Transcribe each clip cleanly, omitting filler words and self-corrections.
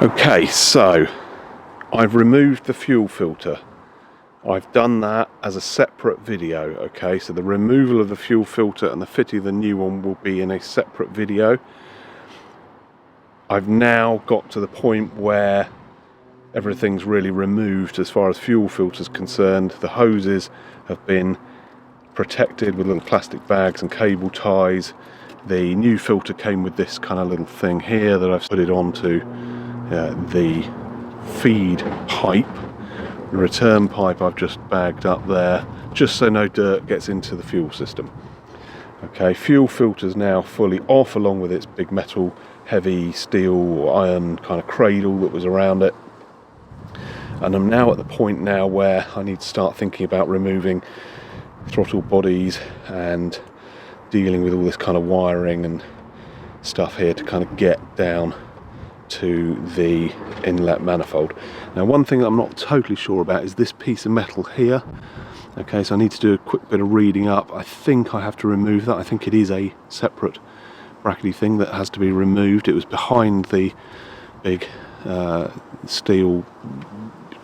Okay, so I've removed the fuel filter. I've done that as a separate video, okay? So the removal of the fuel filter and the fitting of the new one will be in a separate video. I've now got to the point where everything's really removed as far as fuel filter is concerned. The hoses have been protected with little plastic bags and cable ties. The new filter came with this kind of little thing here that I've put it onto the feed pipe. The return pipe I've just bagged up there, just so no dirt gets into the fuel system. Okay, fuel filter's now fully off, along with its big metal, heavy steel or iron kind of cradle that was around it. And I'm now at the point now where I need to start thinking about removing throttle bodies and dealing with all this kind of wiring and stuff here to kind of get down to the inlet manifold. Now, one thing that I'm not totally sure about is this piece of metal here. Okay, so I need to do a quick bit of reading up. I think I have to remove that. I think it is a separate brackety thing that has to be removed. It was behind the big steel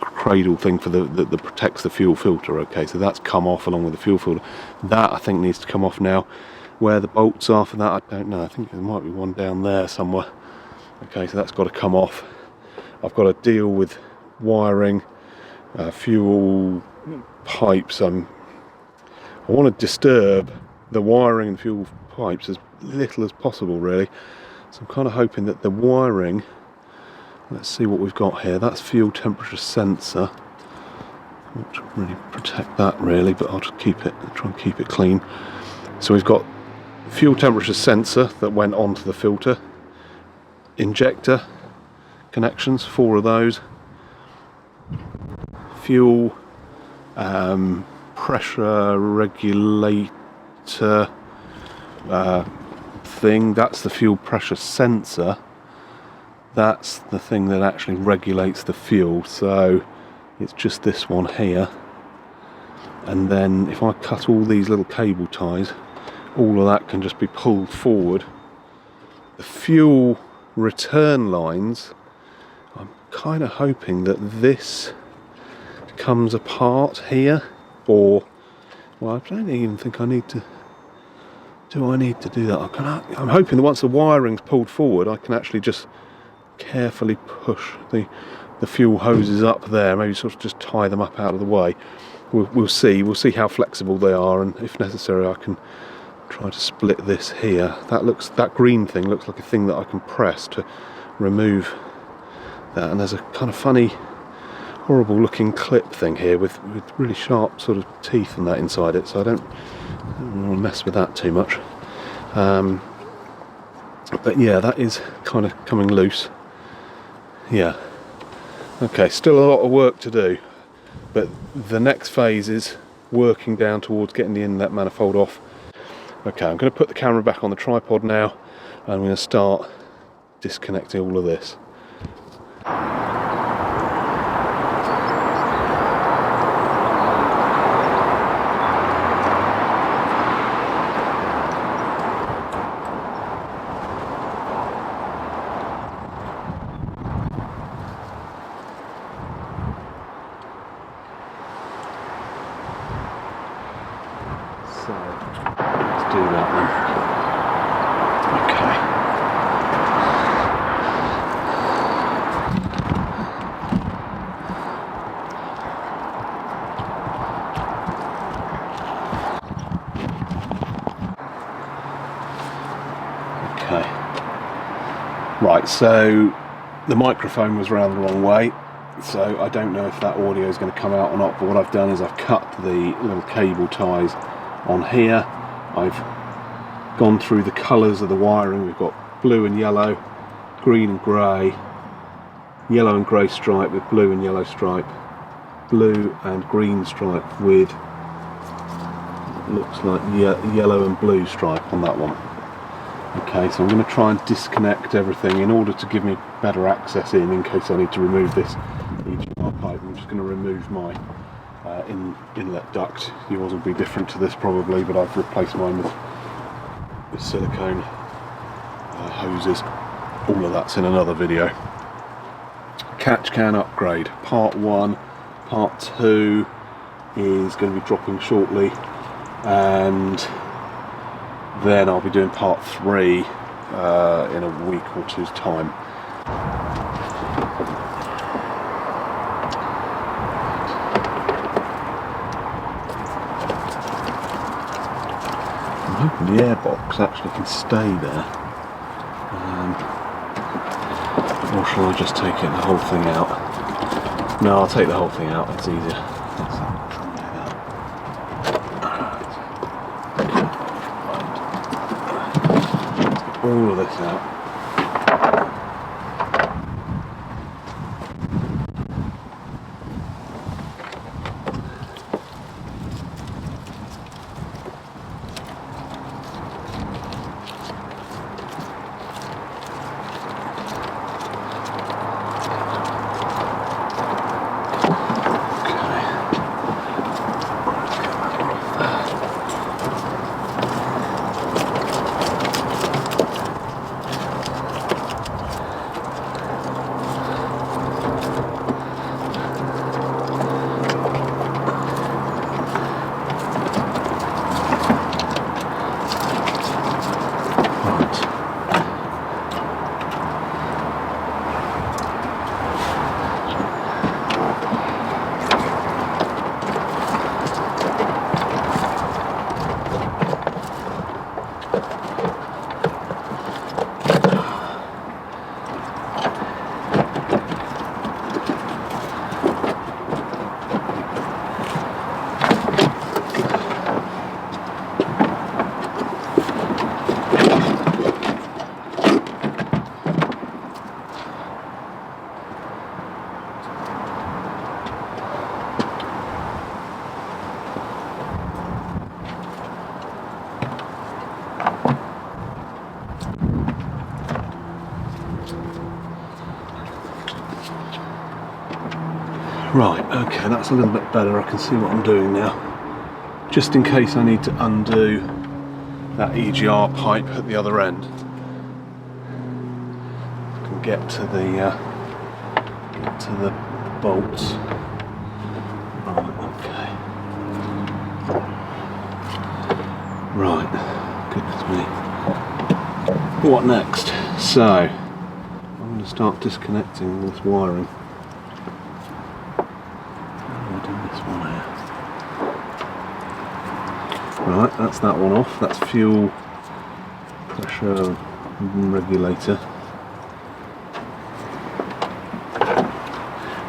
cradle thing for that protects the fuel filter. Okay, so that's come off along with the fuel filter. That I think needs to come off now. Where the bolts are for that, I don't know. I think there might be one down there somewhere. Okay, so that's got to come off. I've got to deal with wiring, fuel pipes. I want to disturb the wiring and fuel pipes as little as possible, really. So I'm kind of hoping that the wiring, let's see what we've got here. That's fuel temperature sensor. I want to really protect that, really, but I'll just try and keep it clean. So we've got fuel temperature sensor that went onto the filter. Injector connections, 4 of those. Fuel pressure regulator thing, that's the fuel pressure sensor. That's the thing that actually regulates the fuel, so it's just this one here. And then if I cut all these little cable ties, all of that can just be pulled forward. The fuel return lines, I'm kind of hoping that this comes apart here, or, well, I don't even think I need to. Do I need to do that? I'm hoping that once the wiring's pulled forward, I can actually just carefully push the fuel hoses up there, maybe sort of just tie them up out of the way. We'll see how flexible they are, and if necessary I can try to split this here. That green thing looks like a thing that I can press to remove that, and there's a kind of funny, horrible looking clip thing here with really sharp sort of teeth and that inside it, so I don't want to mess with that too much. But yeah, that is kind of coming loose. Yeah. Okay, still a lot of work to do, but the next phase is working down towards getting the inlet manifold off. Okay, I'm going to put the camera back on the tripod now, and I'm going to start disconnecting all of this. So, let's do that then. Okay. Okay. Right, so the microphone was round the wrong way, so I don't know if that audio is going to come out or not, but what I've done is I've cut the little cable ties on here. I've gone through the colours of the wiring. We've got blue and yellow, green and grey, yellow and grey stripe with blue and yellow stripe, blue and green stripe with, looks like yellow and blue stripe on that one. Okay, so I'm going to try and disconnect everything in order to give me better access in case I need to remove this EGR pipe. I'm just going to remove my inlet duct. Yours will be different to this probably, but I've replaced mine with silicone hoses. All of that's in another video. catch can upgrade. Part 1, part 2 is going to be dropping shortly, and then I'll be doing part 3 in a week or two's time. I'm hoping the airbox actually can stay there. Or shall I just take the whole thing out? No, I'll take the whole thing out, it's easier. All of this out. Right, okay, that's a little bit better. I can see what I'm doing now. Just in case I need to undo that EGR pipe at the other end, I can get to the bolts. Right, okay. Right, goodness me. What next? So, I'm going to start disconnecting this wiring. Right, that's that one off. That's fuel pressure regulator.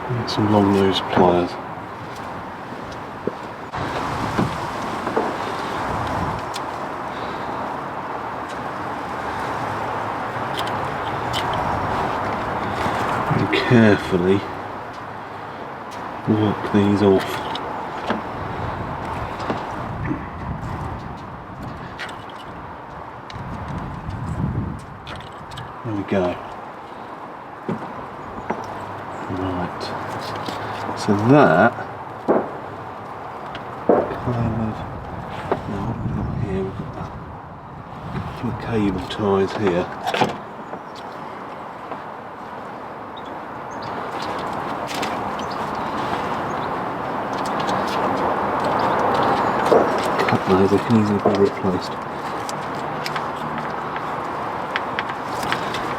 And some long nose pliers. And carefully work these off. There we go. Right. So that kind of, now what have we got here? We've got a couple of cable ties here. Cut those, they can easily be replaced.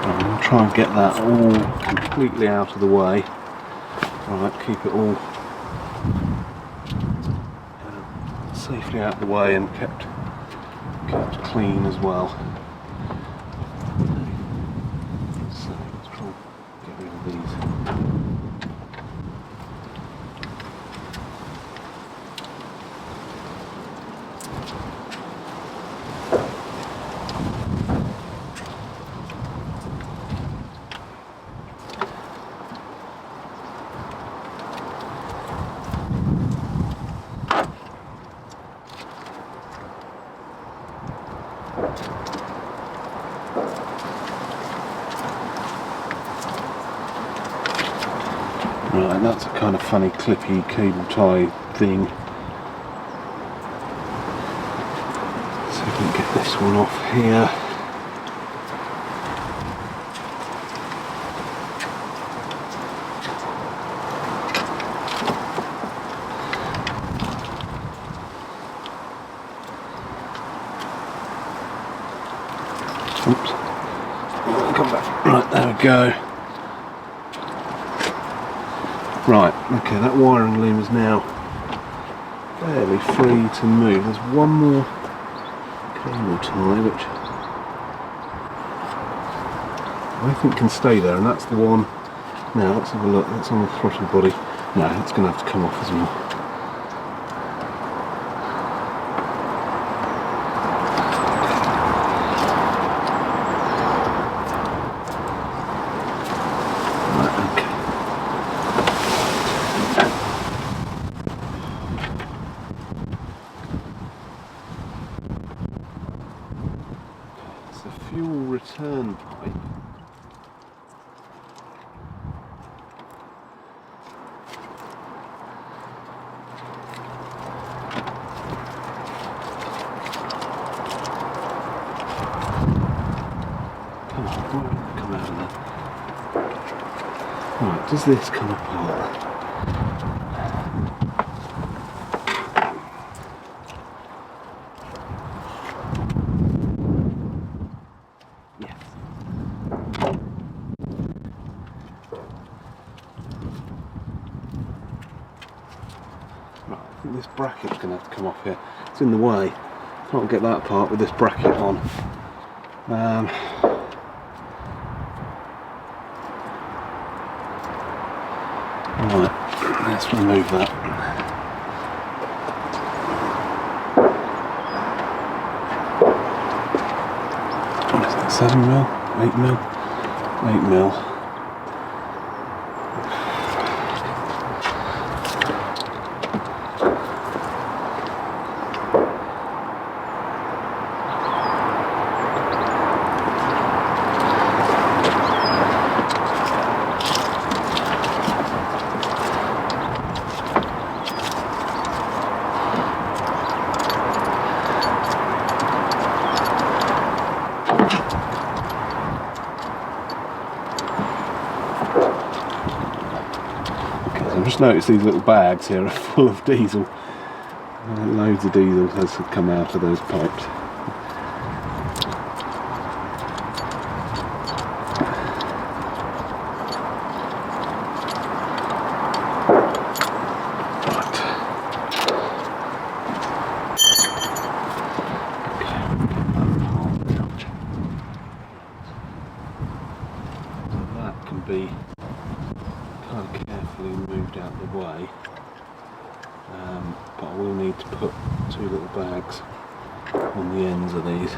I'm going to try and get that all completely out of the way. Right, keep it all safely out of the way and kept clean as well. So let's try and get rid of these. Right, that's a kind of funny clippy cable tie thing. So we can get this one off here. Oops. Come back. Right, there we go. Right, okay, that wiring loom is now fairly free to move. There's one more cable tie which I think can stay there, and that's the one. Now let's have a look. That's on the throttle body. No, it's going to have to come off as well. Fuel return pipe. Come on, why won't it come out of there? Right, does this come apart? This bracket's going to have to come off here. It's in the way. Can't get that part with this bracket on. Right, let's remove that. What is that? 7mm? 8mm? 8mm. I've just noticed these little bags here are full of diesel. Loads of diesel has come out of those pipes. That can be kind of carefully moved out of the way, but I will need to put two little bags on the ends of these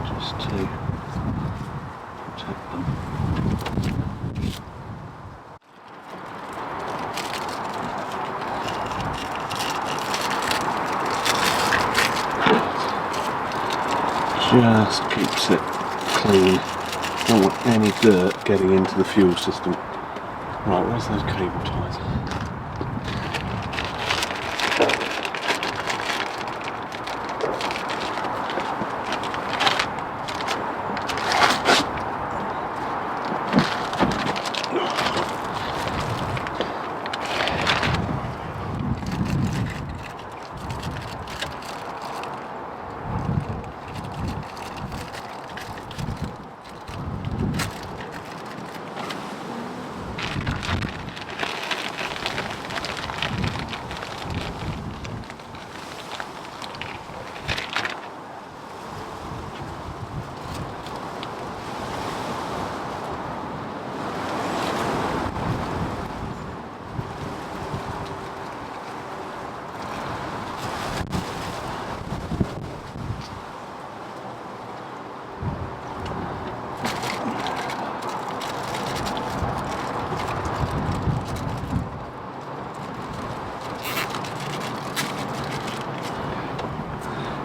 just to protect them. Just keeps it clean. Don't want any dirt getting into the fuel system. Right, where's those cable ties?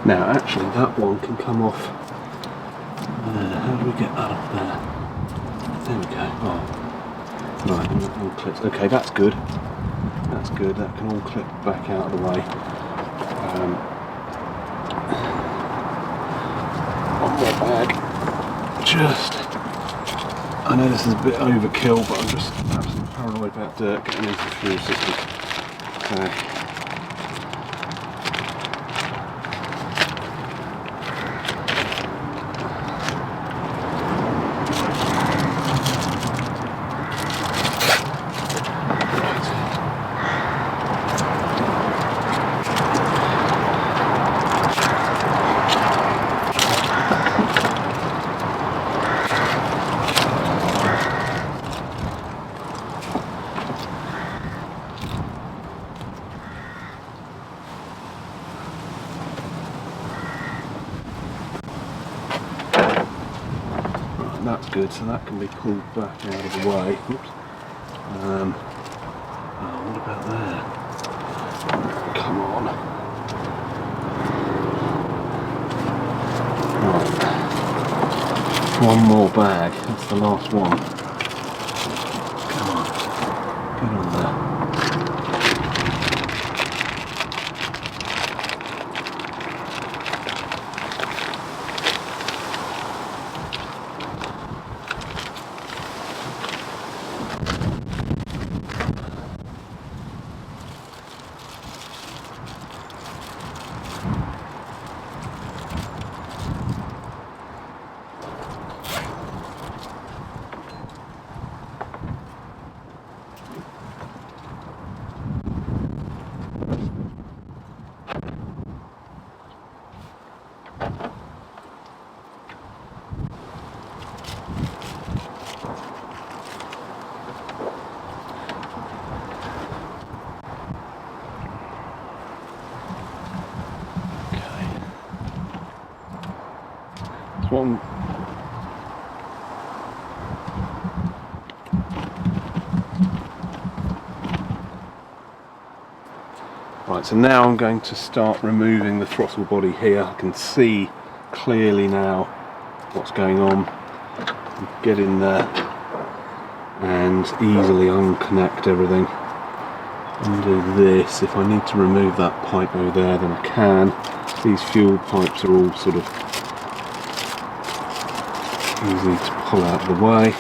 Now actually that one can come off there. How do we get that up there? There we go. Oh. Right, and that all clips. Okay, that's good. That's good. That can all clip back out of the way. One more bag. Just, I know this is a bit overkill, but I'm just absolutely paranoid about dirt getting into the fuel system. So, Right, that's good, so that can be pulled back out of the way. Oops. Oh, what about there? Come on. Right. One more bag, that's the last one. Come on. Get on there. One. Right, so now I'm going to start removing the throttle body here. I can see clearly now what's going on. Get in there and easily unconnect everything. Undo this. If I need to remove that pipe over there, then I can. These fuel pipes are all sort of easy to pull out of the way.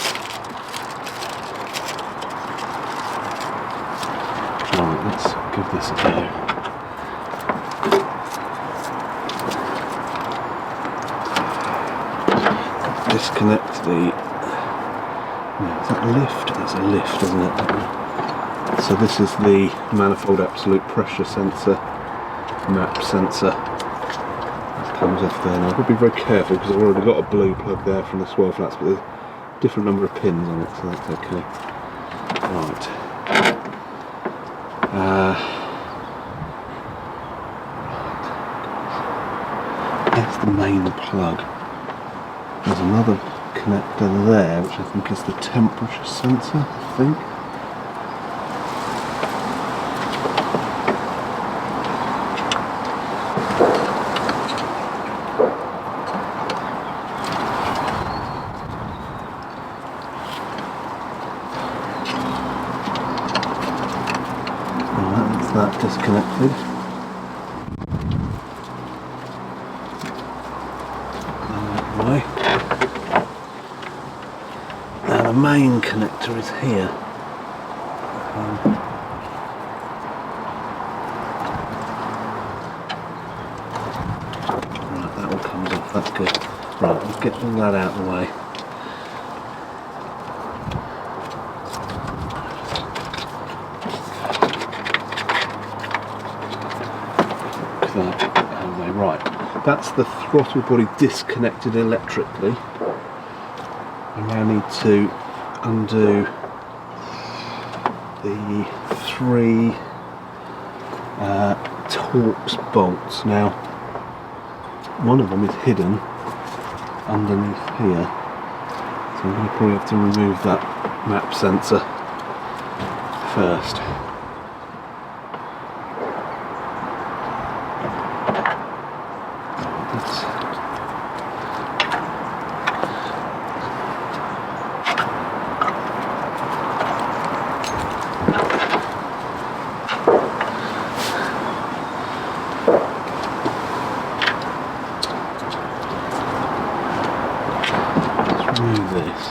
Right, let's give this a go. Disconnect the... Yeah, is that a lift? That's a lift, isn't it? So this is the manifold absolute pressure sensor, map sensor. Comes off there now. I've got to be very careful because I've already got a blue plug there from the swirl flats, but there's a different number of pins on it, so that's okay. Right. That's the main plug. There's another connector there, which I think is the temperature sensor, I think. That disconnected. Right. Now the main connector is here. Right, that all comes off, that's good. Right, we'll get all that out of the way. Right, that's the throttle body disconnected electrically. I now need to undo the 3 Torx bolts. Now, one of them is hidden underneath here, so I'm going to probably have to remove that map sensor first. Remove this.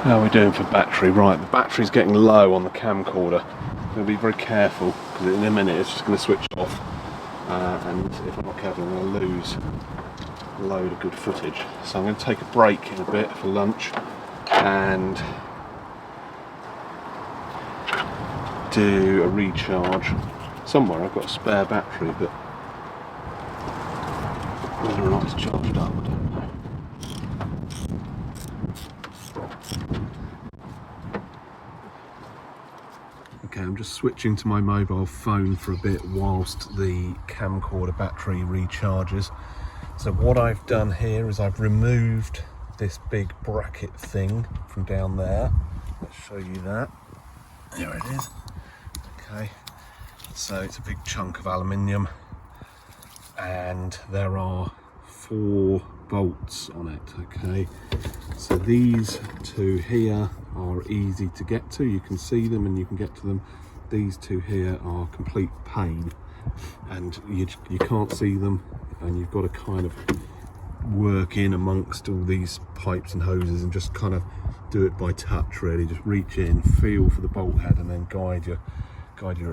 How are we doing for battery? Right, the battery's getting low on the camcorder. I'm going to be very careful because in a minute it's just going to switch off, and if I'm not careful I'm going to lose a load of good footage. So I'm going to take a break in a bit for lunch and do a recharge somewhere I've got a spare battery, but whether or not it's charged up, I don't know. Okay, I'm just switching to my mobile phone for a bit whilst the camcorder battery recharges. So what I've done here is I've removed this big bracket thing from down there. Let's show you that. There it is. Okay, so it's a big chunk of aluminium, and there are 4 bolts on it. Okay, so these 2 here are easy to get to. You can see them and you can get to them. These 2 here are complete pain, and you can't see them, and you've got to kind of work in amongst all these pipes and hoses and just kind of do it by touch, really. Just reach in, feel for the bolt head, and then guide your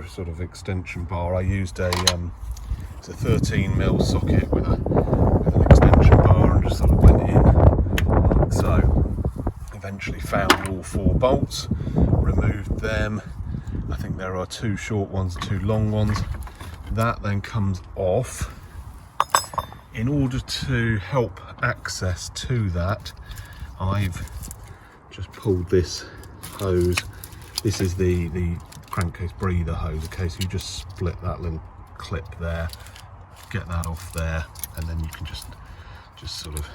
sort of extension bar. I used it's a 13mm socket with an extension bar, and just sort of went in like so. Eventually found all 4 bolts, removed them. I think there are 2 short ones, 2 long ones. That then comes off. In order to help access to that, I've just pulled this hose. This is the crankcase breather hose. Okay, so you just split that little clip there, get that off there, and then you can just sort of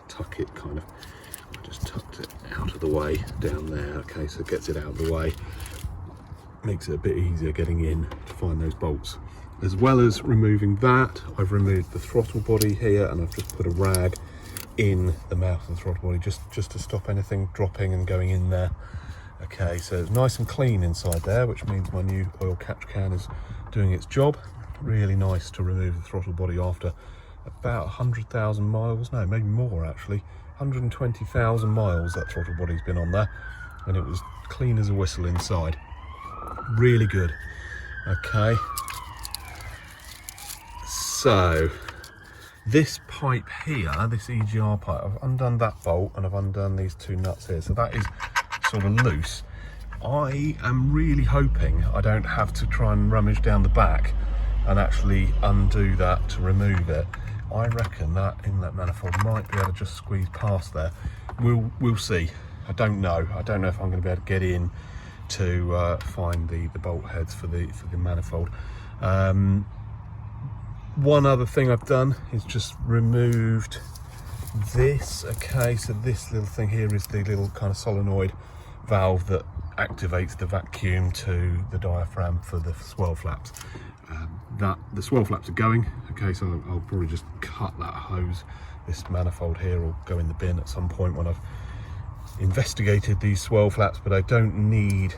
tuck it, kind of. I just tucked it out of the way down there. Okay, so it gets it out of the way, makes it a bit easier getting in to find those bolts. As well as removing that, I've removed the throttle body here, and I've just put a rag in the mouth of the throttle body just to stop anything dropping and going in there. Okay, so it's nice and clean inside there, which means my new oil catch can is doing its job. Really nice to remove the throttle body after about 100,000 miles, no, maybe more actually, 120,000 miles that throttle body's been on there, and it was clean as a whistle inside. Really good. Okay, so this pipe here, this EGR pipe, I've undone that bolt and I've undone these 2 nuts here, so that is sort of loose. I am really hoping I don't have to try and rummage down the back and actually undo that to remove it. I reckon that inlet manifold might be able to just squeeze past there. We'll see. I don't know if I'm going to be able to get in to find the bolt heads for the manifold. One other thing I've done is just removed this. Okay, so this little thing here is the little kind of solenoid valve that activates the vacuum to the diaphragm for the swirl flaps. The swirl flaps are going. Okay, so I'll probably just cut that hose. This manifold here will go in the bin at some point when I've investigated these swirl flaps, but I don't need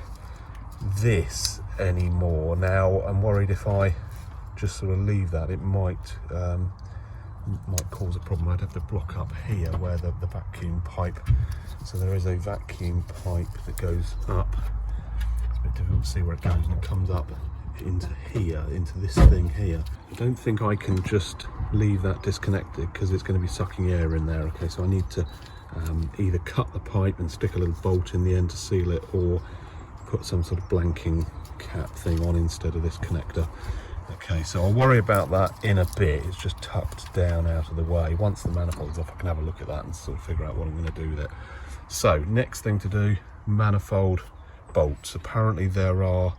this anymore. Now I'm worried if I just sort of leave that, it might cause a problem. I'd have to block up here where the vacuum pipe, so there is a vacuum pipe that goes up. It's a bit difficult to see where it goes, and it comes up into here, into this thing here. I don't think I can just leave that disconnected because it's going to be sucking air in there. Okay, so I need to either cut the pipe and stick a little bolt in the end to seal it, or put some sort of blanking cap thing on instead of this connector. Okay, so I'll worry about that in a bit. It's just tucked down out of the way. Once the manifold's off, I can have a look at that and sort of figure out what I'm going to do with it. So next thing to do, manifold bolts. Apparently there are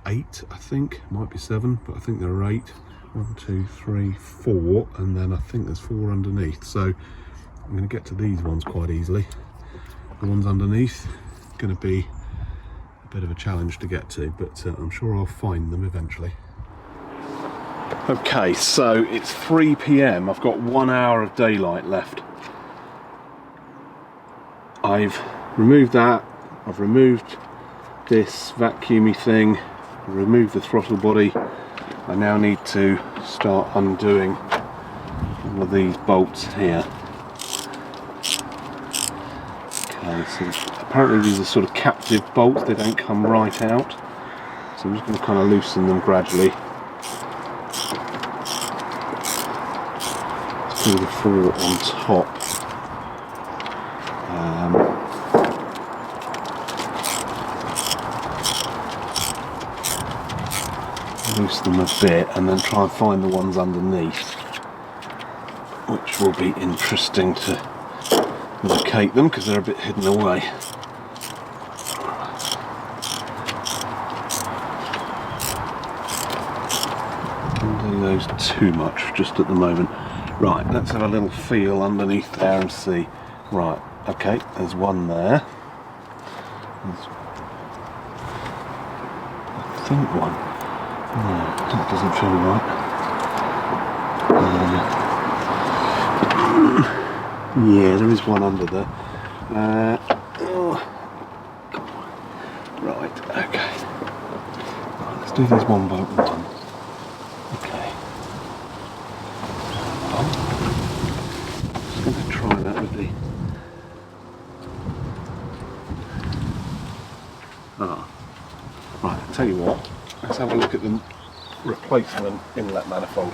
8, I think, might be 7, but I think there are 8. 1, 2, 3, 4, and then I think there's 4 underneath. So I'm going to get to these ones quite easily. The ones underneath going to be a bit of a challenge to get to, but I'm sure I'll find them eventually. Okay, so it's 3 PM. I've got 1 hour of daylight left. I've removed that. I've removed this vacuumy thing. I've removed the throttle body. I now need to start undoing all of these bolts here. Okay, so apparently these are sort of captive bolts. They don't come right out. So I'm just going to kind of loosen them gradually. Do the 4 on top. loose them a bit and then try and find the ones underneath, which will be interesting to locate them because they're a bit hidden away. Don't do those too much just at the moment. Right, let's have a little feel underneath there and see. Right, okay, there's one there. There's, I think one. No, that doesn't feel right. Yeah, there is one under there. Oh, right, okay. Right, let's do these one by one. Okay. I'm just going to try that with the... Right, I'll tell you what, let's have a look at the replacement inlet manifold.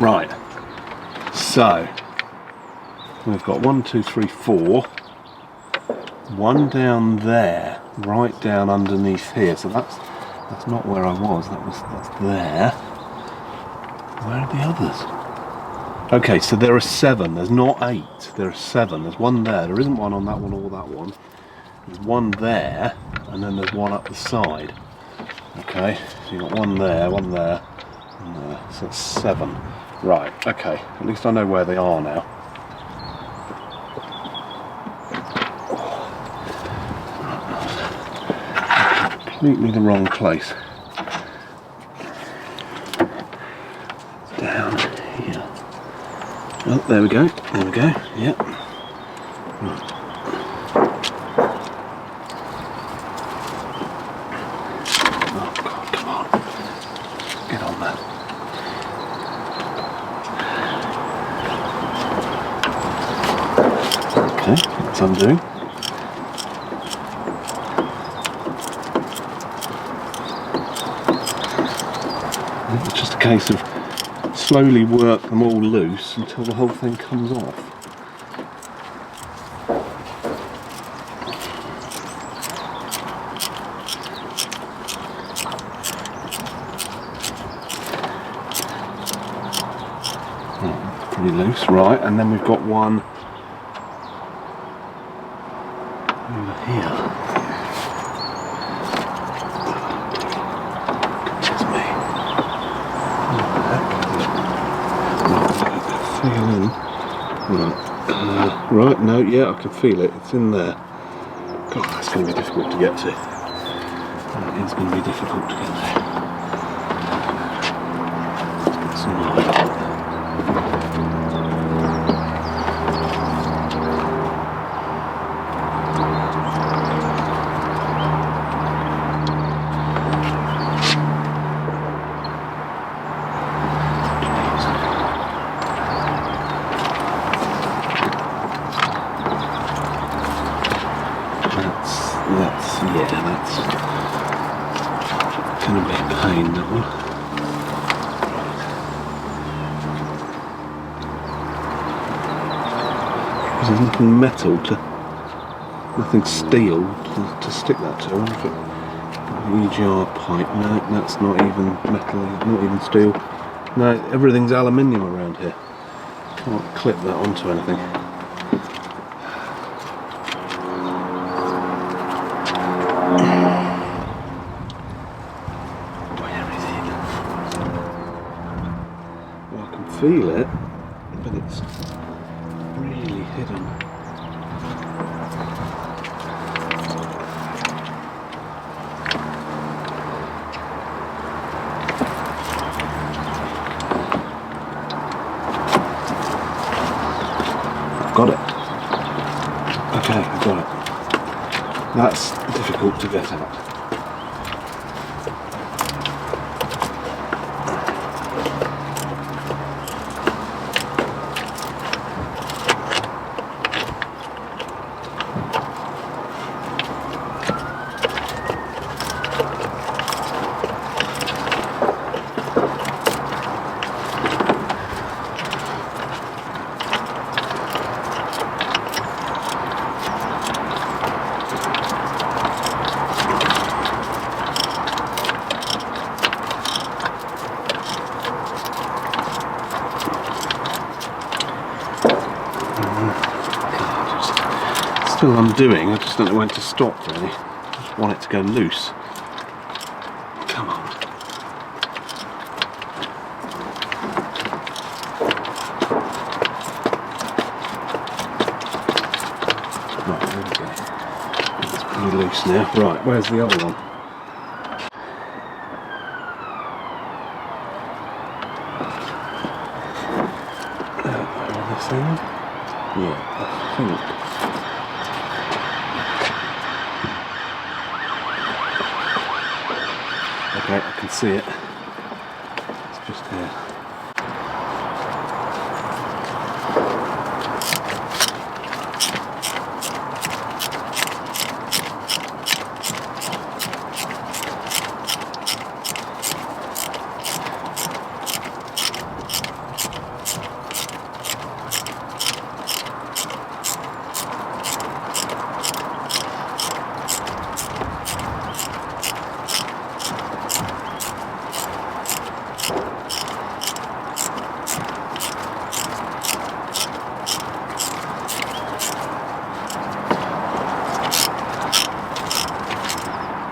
Right, so we've got 1, 2, 3, 4, one down there, right down underneath here. So that's not where I was. That's there. Where are the others? Okay, so there are 7. There's not 8. There are 7. There's one there. There isn't one on that one or that one. There's one there, and then there's one up the side. Okay, so you've got one there, and there. So that's 7. Right, okay, at least I know where they are now. Completely the wrong place. Down here. Oh, there we go, yep. Right. Oh God, come on. Get on that. Okay, let's undo. It's just a case of slowly work them all loose until the whole thing comes off. Oh, pretty loose, right, and then we've got one over here. Right, no, yeah, I can feel it. It's in there. God, that's going to be difficult to get to. That is going to be difficult to get there. Let's get some light. That's going to be a pain, that one. Because there's nothing metal nothing steel to stick that to. I wonder if EGR pipe, no, that's not even metal, not even steel. No, everything's aluminium around here. Can't clip that onto anything. Feel it, but it's really hidden. I've got it. Okay, I've got it. That's difficult to get at. still undoing, I just don't know when to stop really. I just want it to go loose. Come on. Right, there we go. It's pretty loose now. Right, where's the other one? Yeah, I think. Okay, I can see it. It's just here.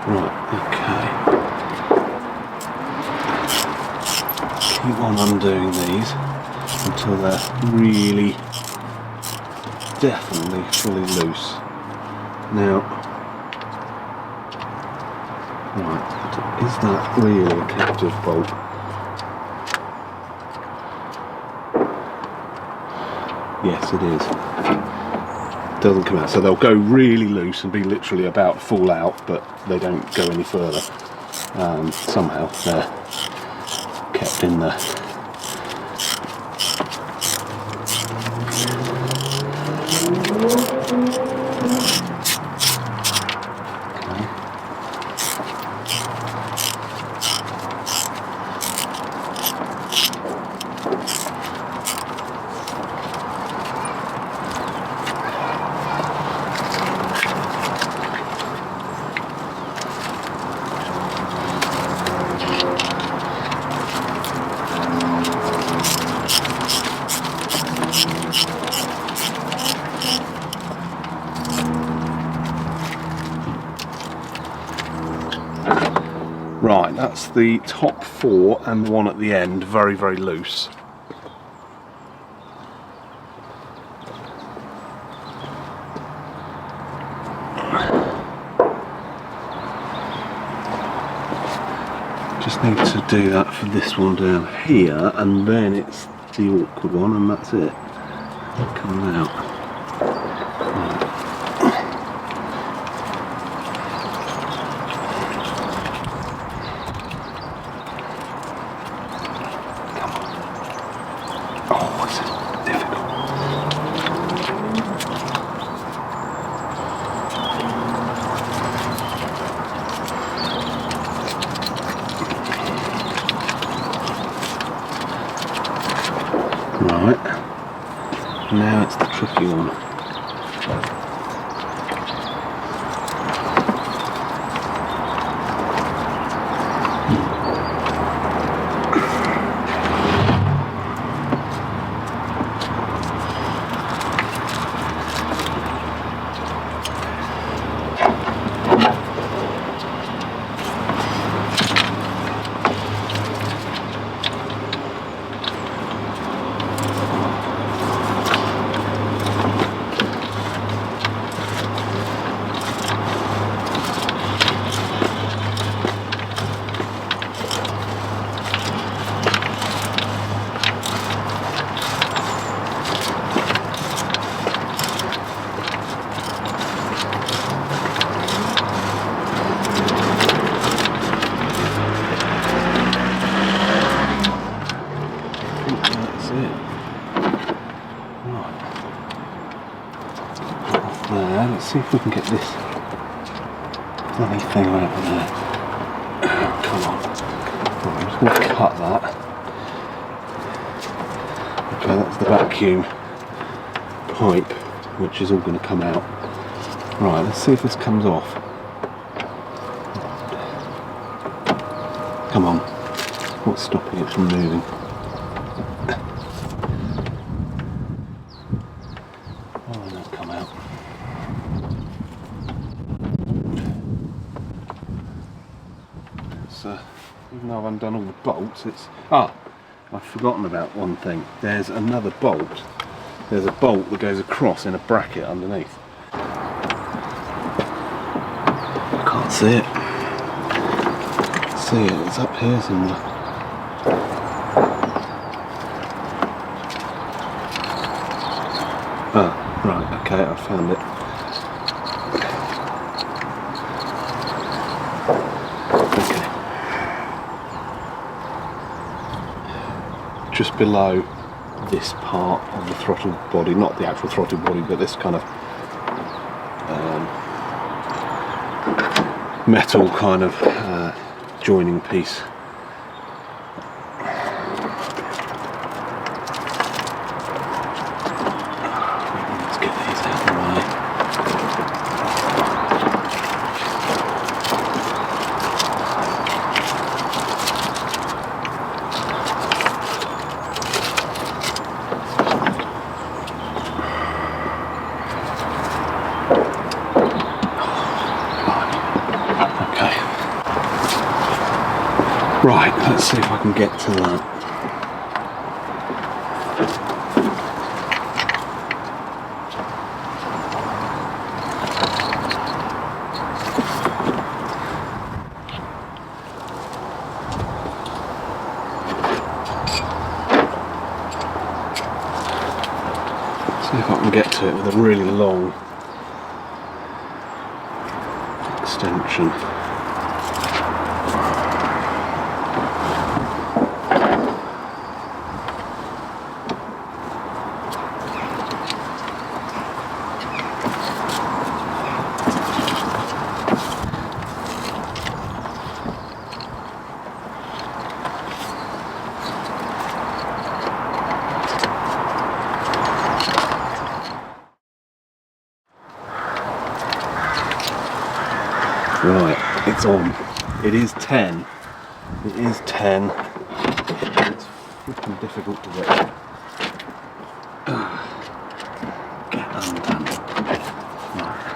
Right, okay. Keep on undoing these until they're really, definitely fully loose. Now, right, is that really a captive bolt? Yes, it is. Doesn't come out, so they'll go really loose and be literally about to fall out, but they don't go any further. Somehow they're kept in there. Right, that's the top four and the one at the end, very, very loose. Just need to do that for this one down here, and then it's the awkward one, and that's it. Coming out. Right, now it's the tricky one. Let's see if we can get this bloody thing out of there. Oh, come on. Right, I'm just going to cut that. Okay, that's the vacuum pipe, which is all going to come out. Right, let's see if this comes off. Come on. What's stopping it from moving? Oh, that's come out. though I've undone all the bolts, it's... Ah! I've forgotten about one thing. There's another bolt. There's a bolt that goes across in a bracket underneath. I can't see it. See it, it's up here somewhere. Ah, right, okay, I found it. Okay. Just below this part of the throttle body, not the actual throttle body, but this kind of metal kind of joining piece. Let's get these out of the way. Okay. Right, let's see if I can get to that. See if I can get to it with a really long extension. Right, it's on. It is 10. It is 10. It's freaking difficult to get. Get undone. Right.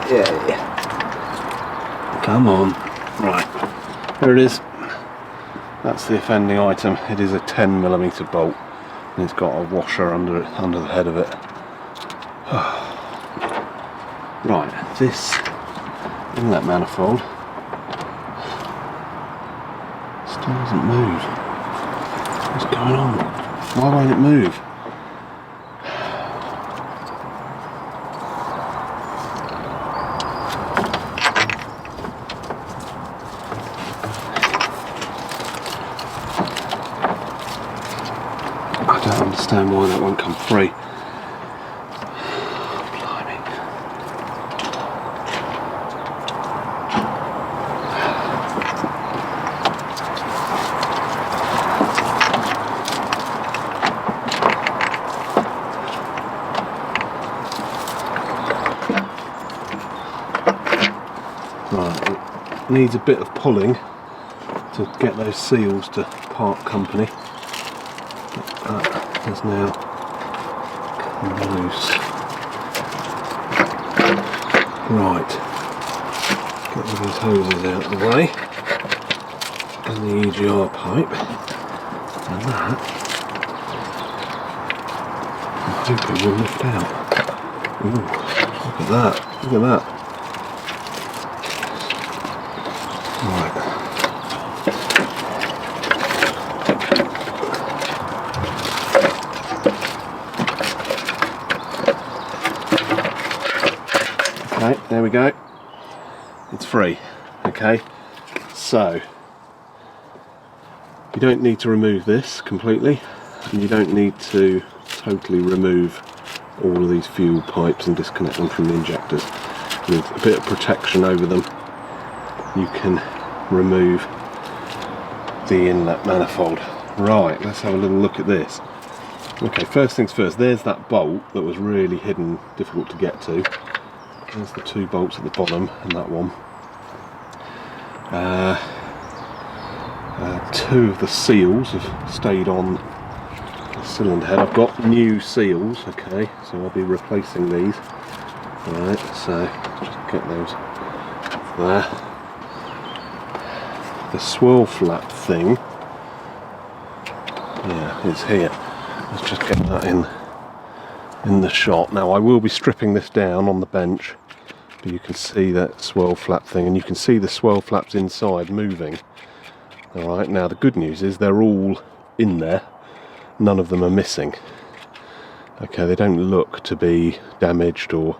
Yeah. Come on. Right. There it is. That's the offending item. It is a 10mm bolt, and it's got a washer under it, under the head of it. Right. This inlet manifold still doesn't move. What's going on? Why won't it move? I don't understand why that won't come free. Blimey. Right, it needs a bit of pulling to get those seals to part company. That has now come loose. Right, get all these hoses out of the way, and the EGR pipe, and that I'm hoping will lift out. Ooh, look at that, look at that. Right. Okay, there we go. It's free. Okay, so you don't need to remove this completely, and you don't need to totally remove all of these fuel pipes and disconnect them from the injectors. With a bit of protection over them, you can remove the inlet manifold. Right, let's have a little look at this. Okay, first things first, there's that bolt that was really hidden, difficult to get to. There's the two bolts at the bottom and that one. Two of the seals have stayed on the cylinder head. I've got new seals, okay, so I'll be replacing these. Right, so just get those there. The swirl flap thing, yeah, is here. Let's just get that in the shot. Now I will be stripping this down on the bench, but you can see that swirl flap thing, and you can see the swirl flaps inside moving. Alright, now the good news is they're all in there, none of them are missing. Okay, they don't look to be damaged or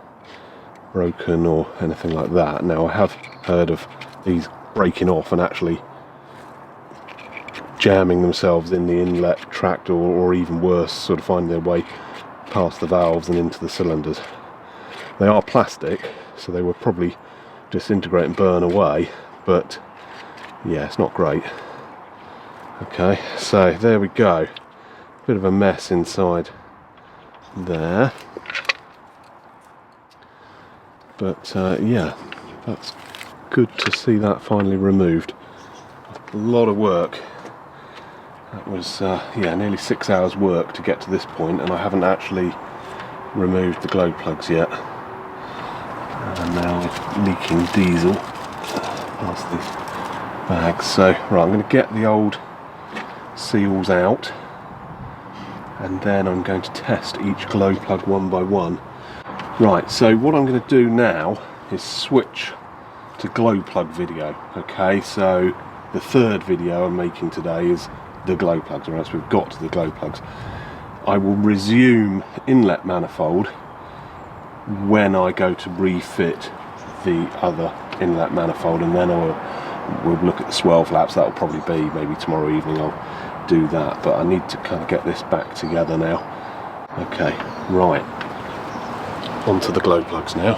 broken or anything like that. Now I have heard of these breaking off and actually jamming themselves in the inlet tract, or even worse, sort of finding their way past the valves and into the cylinders. They are plastic, so they will probably disintegrate and burn away, but yeah, it's not great. Okay, so there we go. Bit of a mess inside there. But yeah, that's good to see that finally removed. A lot of work. That was yeah, nearly 6 hours work to get to this point, and I haven't actually removed the glow plugs yet. And now it's leaking diesel past these bags. So right, I'm going to get the old seals out, and then I'm going to test each glow plug one by one. Right, so what I'm going to do now is switch to glow plug video. Okay, so the third video I'm making today is the glow plugs, or else we've got to the glow plugs. I will resume inlet manifold when I go to refit the other inlet manifold, and then we'll look at the swirl flaps. That'll probably be maybe tomorrow evening. I'll do that, but I need to kind of get this back together now. Okay, right, onto the glow plugs now.